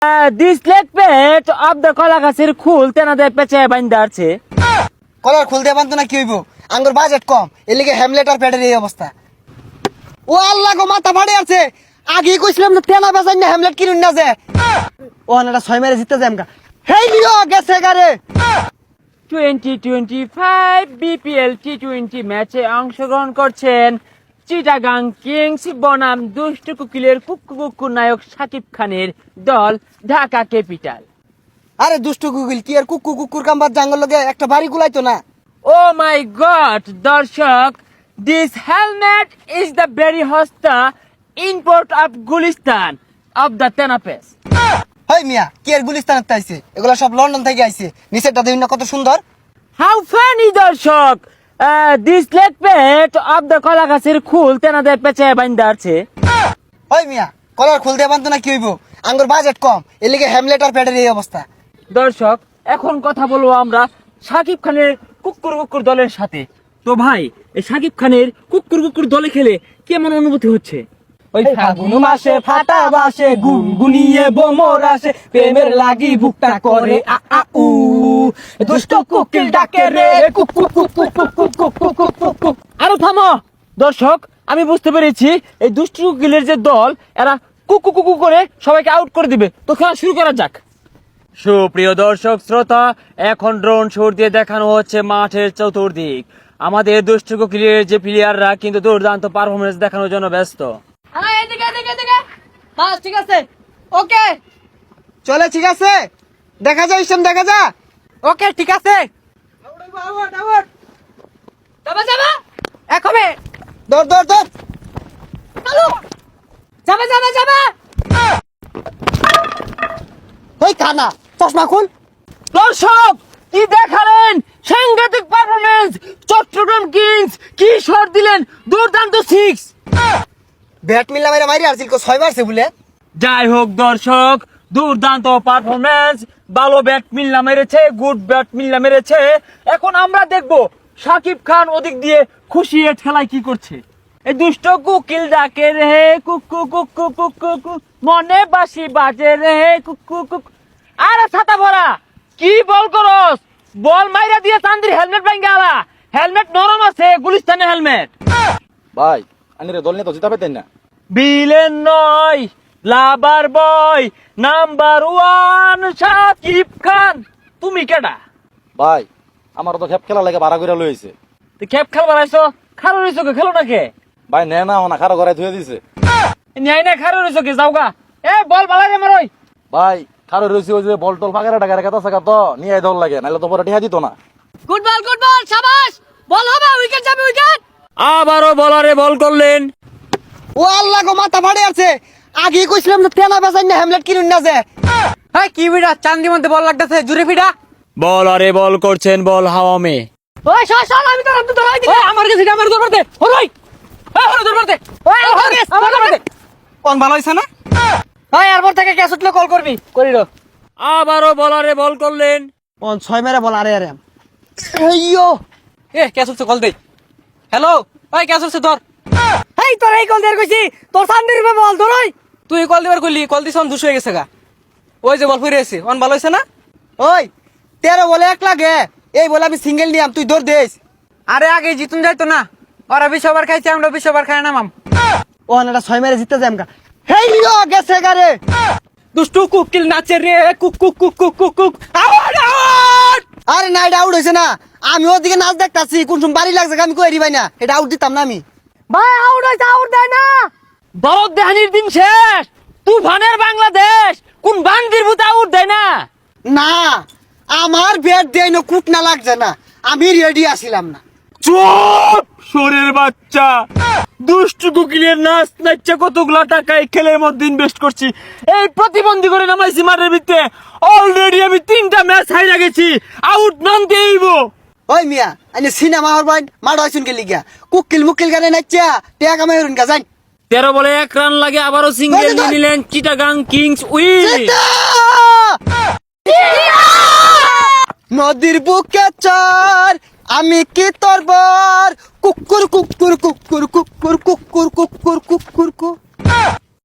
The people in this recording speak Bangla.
This leg pet of the কলা গাছের খুল তেনাদের পেঁচায় বাইন্দা আছে। কলার খুলতে পারতো না কি হইব, আঙ্গুর বাজেট কম, এর লিগে হ্যামলেট আর প্যাডের এই অবস্থা। ও আল্লাহ গো, মাথা ফাটে আছে। আগে কইছিলাম না তেনা বেচাই না, হ্যামলেট কিনুন না যে। ও আনাটা 6 মেরে জিততে যামগা। হেই লিও গেছে গারে। 2025 বিপিএল টি20 ম্যাচে অংশগ্রহণ করছেন চিটাগাং কিংস বনাম দুষ্ট কুকিলের কুক্কু নায়ক শাকিব খানের দল ঢাকা ক্যাপিটাল। আরে দুষ্টু গুগল কি আর কুকুর কাম্বার জাঙ্গল লগে একটা বাড়ি গুলাইতো না। ও মাই গড দর্শক, this helmet is the very হস্তা import of Gulistan of the তেনাপেস। হেই মিয়া, কি আর গুলিস্তান আইছে? এগুলা সব লন্ডন থেকে আইছে। নিচেরটা দেখুন না কত সুন্দর। হাউ ফানি দর্শক, দিস লেগ পেট অফ দ্য কলা গাছের খুল তেনাদের পেঁচায় বাইন্দা আছে। হেই মিয়া, কলার খুলতে পারতো না কি হইব, আঙ্গুর বাজেট কম, এর লিগে হ্যামলেট আর প্যাডের এই অবস্থা। দর্শক, এখন কথা বলবো আমরা শাকিব খানের কুকুর দলের সাথে। তো ভাই, এই শাকিব খানের কুকুর দলে খেলে কেমন অনুভূতি হচ্ছে? ওই ফাগুন মাসে ফাটা বাসে গুনগুনিয়ে বোমর আসে, প্রেমের লাগি বুকটা করে আ আ উ, দুষ্ট কুকিল ডাকে রে cook cook cook cook cook cook cook cook cook cook cook. আরো থামো দর্শক, আমি বুঝতে পেরেছি এই দুষ্টু কুকিলের যে দল, এরা কুকু করে সবাইকে আউট করে দিবে। তো খেলা শুরু করা যাক। সুপ্রিয় দর্শক শ্রোতা, এখন ড্রোন শট দিয়ে দেখানো হচ্ছে মাঠের চতুর্দিক। আমাদের দুষ্টু কুকিলের যে প্লেয়াররা কিন্তু দুর্দান্ত পারফরমেন্স দেখানোর জন্য ব্যস্ত। বাস ঠিক আছে, ওকে চলে, ঠিক আছে, দেখা যায় ইসম, দেখা যা। ওকে ঠিক আছে, যাবা যাবা একবে দৌড় দৌড় দৌড়। যাবা যাবা যাবা। ওই কানা, চশমা খুল। দর্শক, কি দেখালেন সাংঘাতিক পারফরমেন্স! চট্টগ্রাম কিংস কি শট দিলেন, দুর্দান্ত 6। ব্যাট মিললা মেরে মারি আসছিল, 6 মারছে বলে। যাই হোক দর্শক, দুর্দান্ত পারফরমেন্স, ভালো ব্যাট মিল্লা মেরেছে, গুড ব্যাট মিল্লা মেরেছে। এখন আমরা দেখব শাকিব খান ওদিক দিয়ে খুশি এ ঠেলায় কি করছে। এই দুষ্ট কুকিল ডাকে রে কুকু কুকু কুকু কুকু, মনে বাসি বাজে রে কুকু কুকু। আরে ছাতা ভরা, কি বল করস? বল মাইরা দিয়ে চান্দির হেলমেট ভাঙ্গা আলা। হেলমেট নরম আছে, গুলিস্তানের হেলমেট। ভাই আনিরে দল নিয়ে তো জিতা পেতেন না। বিলেন নয়, লাভার বয়, নাম্বার 1 শাকিব খান। তুমি কেডা? ভাই আমার তো খেপ খেলা লাগে ভাড়া করে লইছে। তুই খেপ খেলবার আইছো? খারো রইছো কে, খেলো না কে? ভাই নে না হনা খারো ঘরে ধুয়ে দিছে। ন্যায় না খারো রইছো কে, যাওগা। এ বল বালাই রে মারই। ভাই খারো রইছে ওই যে বল টল ফাঁকা টাকা রেখে থাকা তো নিয়ে দল লাগে, নাহলে তো পরে টিহা দিত না। গুড বল শাবাশ, বল হবে, উইকেট যাবে উইকেট। আবারও বলারে বল করলেন। ও আল্লাহ গো, মাথা ফাটে আছে। আগে কইছিলাম না তেনা বেচাই না, হ্যামলেট কিনুন না যে। হ্যাঁ কি বিড়া, চান্দি মধ্যে বল লাগতেছে, জুরে ফিডা। বলারে বল করছেন, বল হাওয়া মে। ওই সর আমি তো ধরাই দিই। আমার কাছে আমার দরবার দে, হরই। হরই দরবার দে। ওই আমার দরবার দে। কোন ভালো হইছে না? ওই এরপর থেকে ক্যাচ উঠলে কল করবি, করিরো। আবারও বলারে বল করলেন। কোন 6 মেরে বল। আরে আরে এইয়ো, এ ক্যাচ উঠছে, কল দে। হ্যালো, ওই ক্যাচ উঠছে, ধর। এই তোর এই কল দেয়ার কইছি, তোর চান্দির উপরে বল ধরই। তুই কল দিবার কইলি, কল দিছ অন 200 হয়ে গেছে গা। ওই যে বল ফিরে এসে, অন ভালো হইছে না? ওই 13 বলে 1 লাগে, এই বলে আমি সিঙ্গেল নিয়াম, তুই দৌড় দেস। আরে আগে জিতুন যাইতো না, ওরা 20 ওভার খাইছে, আমরা 20 ওভার খাই না মাম। ও আনাটা 6 মেরে জিততে যামগা। হেই লিও গেছে গারে। দুষ্টু কুকিল নাচে রে cook cook cook cook cook cook. Out out. আরে না, এটা আউট হইছে না। আমি ওদিকে নাচ দেখতাছি, কোন সময় বাড়ি লাগছে আমি কই ভাই না, এটা আউট দিতাম না আমি। ভাই আউট হইছে, আউট দেয় না। দরদ দেহানির দিন শেষ, তুফানের বাংলাদেশ কোন বান্দির ভূত আউট দেয় না। না, আমার ব্যাট দেয় না, কুট না লাগছে না, আমি রেডি আসিলাম না। চুপ শোরের বাচ্চা, দুষ্টু কুকিলের নাচ নাচছে কতগুলা টাকা এই খেলের মধ্যে ইনভেস্ট করছি, এই প্রতিবন্ধী করে নামাইছি মাঠের ভিতরে। অলরেডি আমি 3টা ম্যাচ হাইরা গেছি, আউট নাম দেইব। ওই মিয়া, আনি সিনেমা হর বাইন মাড হইছুন কে লিগা, কুকিল মুকিল গানে নাচছা টেয়া কামাই হরুন গা যাই। 13 বলে 1 রান লাগে, আবারও সিঙ্গেল নিয়ে নিলেন চিটাগাং কিংস উইন। নদীর বুকে চর, আমি কি তোর বর, কুকুর কুকুর কুকুর কুকুর কুকুর কুকুর কুকুর কুকুর।